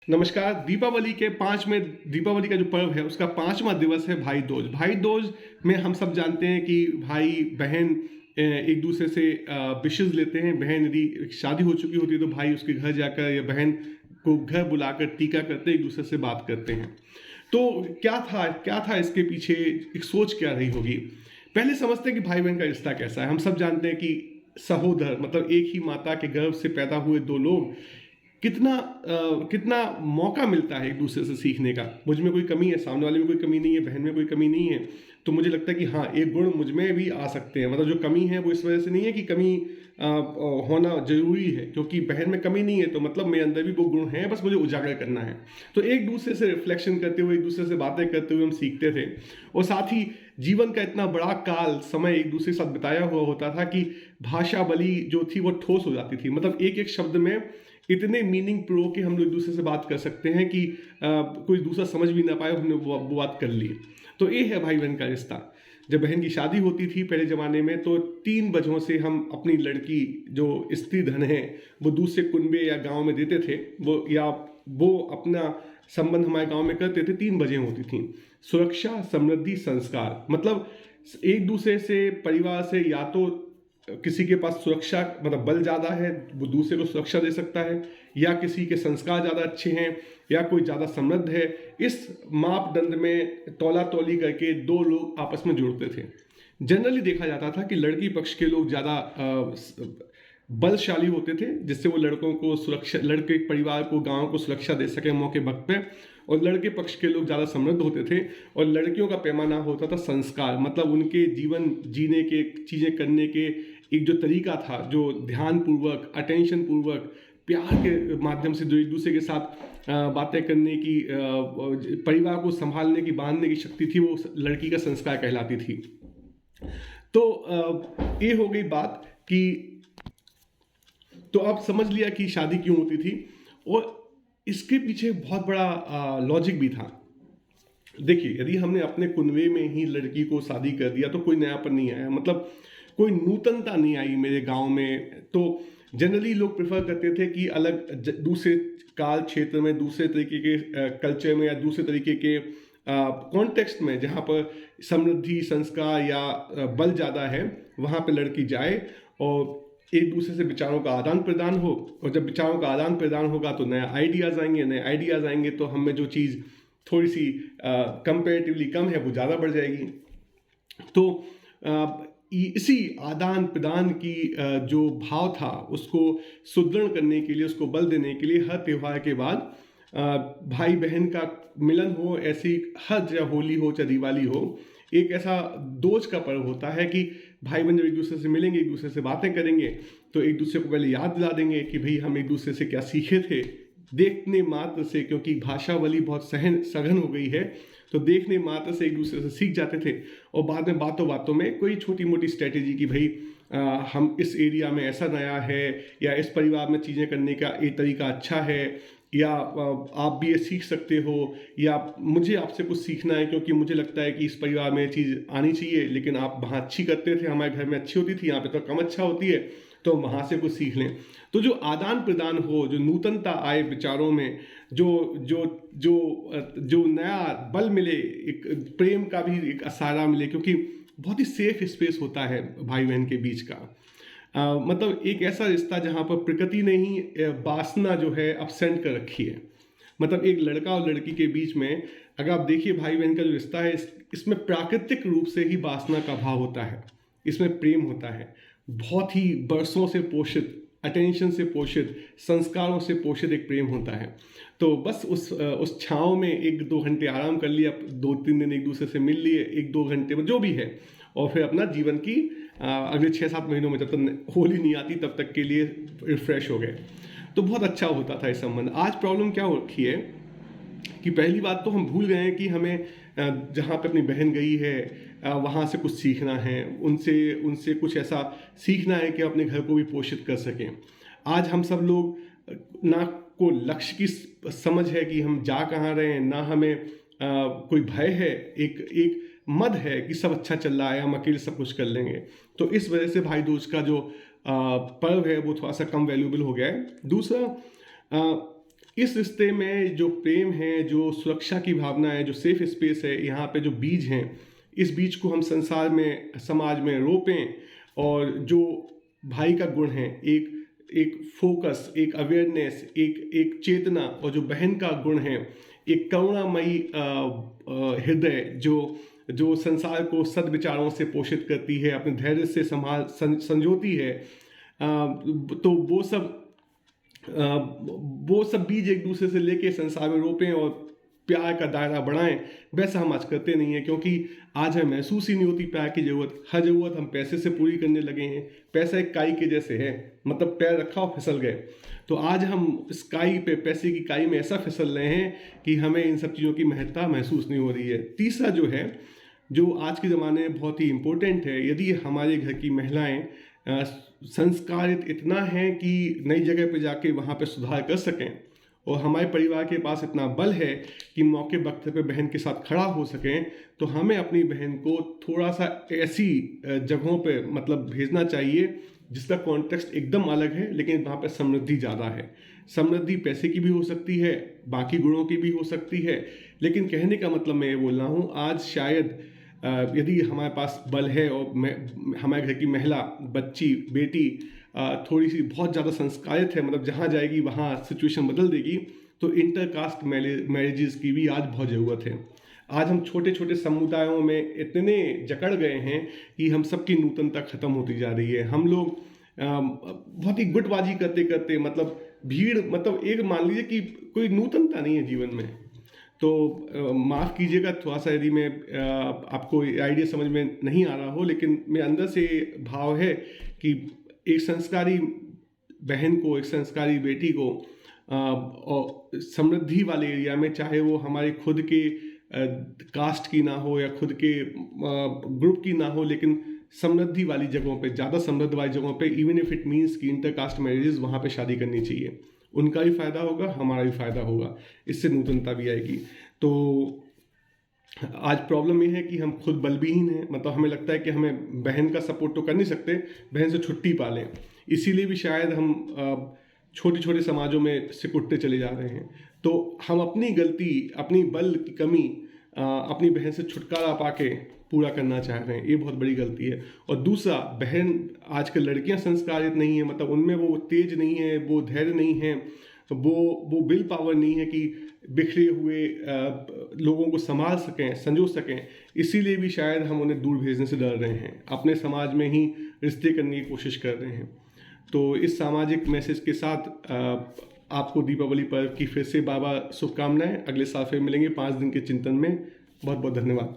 नमस्कार। दीपावली का जो पर्व है उसका 5वां दिवस है भाई दूज। भाई दूज में हम सब जानते हैं कि भाई बहन एक दूसरे से विशेस लेते हैं। बहन यदि शादी हो चुकी होती है तो भाई उसके घर जाकर या बहन को घर बुलाकर टीका करते एक दूसरे से बात करते हैं। तो क्या था इसके पीछे, एक सोच क्या रही होगी। पहले समझते हैं कि भाई बहन का रिश्ता कैसा है। हम सब जानते हैं कि सहोदर मतलब एक ही माता के गर्भ से पैदा हुए दो लोग, कितना मौका मिलता है एक दूसरे से सीखने का। मुझ में कोई कमी है, सामने वाले में कोई कमी नहीं है, बहन में कोई कमी नहीं है, तो मुझे लगता है कि हाँ, एक गुण मुझ में भी आ सकते हैं। मतलब जो कमी है वो इस वजह से नहीं है कि कमी होना जरूरी है, क्योंकि बहन में कमी नहीं है तो मतलब मेरे अंदर भी वो गुण है, बस मुझे उजागर करना है। तो एक दूसरे से रिफ्लेक्शन करते हुए, एक दूसरे से बातें करते हुए हम सीखते थे। और साथ ही जीवन का इतना बड़ा काल समय एक दूसरे के साथ बिताया हुआ होता था कि भाषा बली जो थी वो ठोस हो जाती थी। मतलब एक एक शब्द में इतने मीनिंग प्रो के हम लोग एक दूसरे से बात कर सकते हैं कि कोई दूसरा समझ भी ना पाए, हमने वो बात कर ली। तो ये है भाई बहन का रिश्ता। जब बहन की शादी होती थी पहले ज़माने में तो 3 वजहों से हम अपनी लड़की जो स्त्री धन है वो दूसरे कुनबे या गांव में देते थे, वो अपना संबंध हमारे गांव में करते थे। 3 वजह होती थी: सुरक्षा, समृद्धि, संस्कार। मतलब एक दूसरे से, परिवार से, या तो किसी के पास सुरक्षा मतलब बल ज़्यादा है, वो दूसरे को सुरक्षा दे सकता है, या किसी के संस्कार ज़्यादा अच्छे हैं, या कोई ज़्यादा समृद्ध है। इस मापदंड में तौला तौली करके 2 लोग आपस में जुड़ते थे। जनरली देखा जाता था कि लड़की पक्ष के लोग ज़्यादा बलशाली होते थे, जिससे वो लड़कों को सुरक्षा, लड़के परिवार को, गांव को सुरक्षा दे सके मौके वक्त पे। और लड़के पक्ष के लोग ज़्यादा समृद्ध होते थे। और लड़कियों का पैमाना होता था संस्कार, मतलब उनके जीवन जीने के, चीज़ें करने के एक जो तरीका था, जो ध्यान पूर्वक, अटेंशन पूर्वक, प्यार के माध्यम से जो एक दूसरे के साथ बातें करने की, परिवार को संभालने की, बांधने की शक्ति थी, वो लड़की का संस्कार कहलाती थी। तो ये हो गई बात कि तो आप समझ लिया कि शादी क्यों होती थी। और इसके पीछे बहुत बड़ा लॉजिक भी था। देखिए, यदि हमने अपने कुनबे में ही लड़की को शादी कर दिया तो कोई नयापन नहीं आया, मतलब कोई नूतनता नहीं आई मेरे गांव में। तो जनरली लोग प्रेफर करते थे कि दूसरे काल क्षेत्र में, दूसरे तरीके के कल्चर में, या दूसरे तरीके के कॉन्टेक्स्ट में जहाँ पर समृद्धि, संस्कार या बल ज़्यादा है, वहाँ पे लड़की जाए और एक दूसरे से विचारों का आदान प्रदान हो। और जब विचारों का आदान प्रदान होगा तो नए आइडियाज़ आएंगे तो हमें जो चीज़ थोड़ी सी कंपेरेटिवली कम है वो ज़्यादा बढ़ जाएगी। तो इसी आदान प्रदान की जो भाव था उसको सुदृढ़ करने के लिए, उसको बल देने के लिए हर त्यौहार के बाद भाई बहन का मिलन हो। ऐसी हर, चाहे होली हो चाहे दिवाली हो, एक ऐसा दोज का पर्व होता है कि भाई बहन जब एक दूसरे से मिलेंगे, एक दूसरे से बातें करेंगे, तो एक दूसरे को पहले याद दिला देंगे कि भाई हम एक दूसरे से क्या सीखे थे देखने मात्र से, क्योंकि भाषावली बहुत सघन हो गई है, तो देखने मात्र से एक दूसरे से सीख जाते थे। और बाद में बातों बातों में कोई छोटी मोटी स्ट्रेटेजी कि भाई हम इस एरिया में ऐसा नया है, या इस परिवार में चीज़ें करने का एक तरीका अच्छा है, या आप भी ये सीख सकते हो, या मुझे आपसे कुछ सीखना है क्योंकि मुझे लगता है कि इस परिवार में ये चीज़ आनी चाहिए, लेकिन आप वहाँ अच्छी करते थे, हमारे घर में अच्छी होती थी, यहाँ पे तो कम अच्छा होती है, तो वहाँ से कुछ सीख लें। तो जो आदान प्रदान हो, जो नूतनता आए विचारों में, जो जो जो जो नया बल मिले, एक प्रेम का भी एक सहारा मिले, क्योंकि बहुत ही सेफ स्पेस होता है भाई बहन के बीच का। मतलब एक ऐसा रिश्ता जहाँ पर प्रकृति ने ही वासना जो है अपसेंट कर रखी है। मतलब एक लड़का और लड़की के बीच में अगर आप देखिए भाई बहन का जो रिश्ता है, इसमें प्राकृतिक रूप से ही वासना का भाव होता है, इसमें प्रेम होता है, बहुत ही बरसों से पोषित, अटेंशन से पोषित, संस्कारों से पोषित एक प्रेम होता है। तो बस उस छाँव में 1-2 घंटे आराम कर लिया, 2-3 दिन एक दूसरे से मिल लिए, 1-2 घंटे में जो भी है, और फिर अपना जीवन की अगले 6-7 महीनों में जब तक होली नहीं आती तब तक के लिए रिफ्रेश हो गए। तो बहुत अच्छा होता था ये संबंध। आज प्रॉब्लम क्या हो रखी है कि पहली बात तो हम भूल गए हैं कि हमें जहाँ पे अपनी बहन गई है वहाँ से कुछ सीखना है, उनसे कुछ ऐसा सीखना है कि अपने घर को भी पोषित कर सकें। आज हम सब लोग ना को लक्ष्य की समझ है कि हम जा कहाँ रहे हैं, ना हमें कोई भय है, एक मद है कि सब अच्छा चल रहा है, हम अकेले सब कुछ कर लेंगे। तो इस वजह से भाई दूज का जो पर्व है वो थोड़ा सा कम वैल्यूएबल हो गया है। दूसरा, इस रिश्ते में जो प्रेम है, जो सुरक्षा की भावना है, जो सेफ स्पेस है, यहाँ पे जो बीज हैं, इस बीज को हम संसार में, समाज में रोपें। और जो भाई का गुण है, एक एक फोकस, एक अवेयरनेस, एक चेतना, और जो बहन का गुण है, एक करुणामयी हृदय जो जो संसार को सद्विचारों से पोषित करती है, अपने धैर्य से संजोती है, तो वो सब बीज एक दूसरे से लेके संसार में रोपें और प्यार का दायरा बढ़ाएं। वैसा हम आज करते नहीं है, क्योंकि आज हमें महसूस ही नहीं होती प्यार की ज़रूरत। हर ज़रूरत हम पैसे से पूरी करने लगे हैं। पैसा एक काई के जैसे है, मतलब पैर रखा और फिसल गए। तो आज हम इस काई पे, पैसे की काई में ऐसा फिसल रहे हैं कि हमें इन सब चीज़ों की महत्ता महसूस नहीं हो रही है। तीसरा जो है, जो आज के ज़माने में बहुत ही इम्पोर्टेंट है, यदि हमारे घर की महिलाएं संस्कारित इतना है कि नई जगह पे जाके वहाँ पे सुधार कर सकें, और हमारे परिवार के पास इतना बल है कि मौके वक्त पे बहन के साथ खड़ा हो सकें, तो हमें अपनी बहन को थोड़ा सा ऐसी जगहों पे मतलब भेजना चाहिए जिसका कॉन्टेक्स्ट एकदम अलग है, लेकिन वहाँ पे समृद्धि ज़्यादा है। समृद्धि पैसे की भी हो सकती है, बाकी गुणों की भी हो सकती है, लेकिन कहने का मतलब मैं ये बोल रहा हूँ, आज शायद यदि हमारे पास बल है और हमारे घर की महिला, बच्ची, बेटी थोड़ी सी बहुत ज़्यादा संस्कारित है, मतलब जहाँ जाएगी वहाँ सिचुएशन बदल देगी, तो इंटरकास्ट मैरिजेस की भी आज बहुत ज़रूरत है। आज हम छोटे छोटे समुदायों में इतने जकड़ गए हैं कि हम सबकी नूतनता खत्म होती जा रही है। हम लोग बहुत ही गुटबाजी करते करते, मतलब भीड़, मतलब एक मान लीजिए कि कोई नूतनता नहीं है जीवन में। तो माफ़ कीजिएगा थोड़ा सा यदि मैं आपको आइडिया समझ में नहीं आ रहा हो, लेकिन मेरे अंदर से भाव है कि एक संस्कारी बहन को, एक संस्कारी बेटी को और समृद्धि वाले एरिया में, चाहे वो हमारे खुद के कास्ट की ना हो या खुद के ग्रुप की ना हो, लेकिन समृद्धि वाली जगहों पे, ज़्यादा समृद्ध वाली जगहों पे, इवन इफ इट मीन्स कि इंटरकास्ट मैरिजेस, वहाँ पे शादी करनी चाहिए। उनका भी फ़ायदा होगा, हमारा भी फ़ायदा होगा, इससे नूतनता भी आएगी। तो आज प्रॉब्लम ये है कि हम खुद बलविहीन हैं, मतलब हमें लगता है कि हमें बहन का सपोर्ट तो कर नहीं सकते, बहन से छुट्टी पा लें। इसीलिए भी शायद हम छोटे छोटे समाजों में सिकुड़ते चले जा रहे हैं। तो हम अपनी गलती, अपनी बल की कमी अपनी बहन से छुटकारा पाके पूरा करना चाह रहे हैं, ये बहुत बड़ी गलती है। और दूसरा, बहन, आजकल लड़कियां संस्कारित नहीं है, मतलब उनमें वो तेज नहीं है, वो धैर्य नहीं है, वो विल पावर नहीं है कि बिखरे हुए लोगों को संभाल सकें, संजो सकें। इसीलिए भी शायद हम उन्हें दूर भेजने से डर रहे हैं, अपने समाज में ही रिश्ते करने की कोशिश कर रहे हैं। तो इस सामाजिक मैसेज के साथ आपको दीपावली पर्व की फिर से बाबा शुभकामनाएं। अगले साल फिर मिलेंगे 5 दिन के चिंतन में। बहुत बहुत धन्यवाद।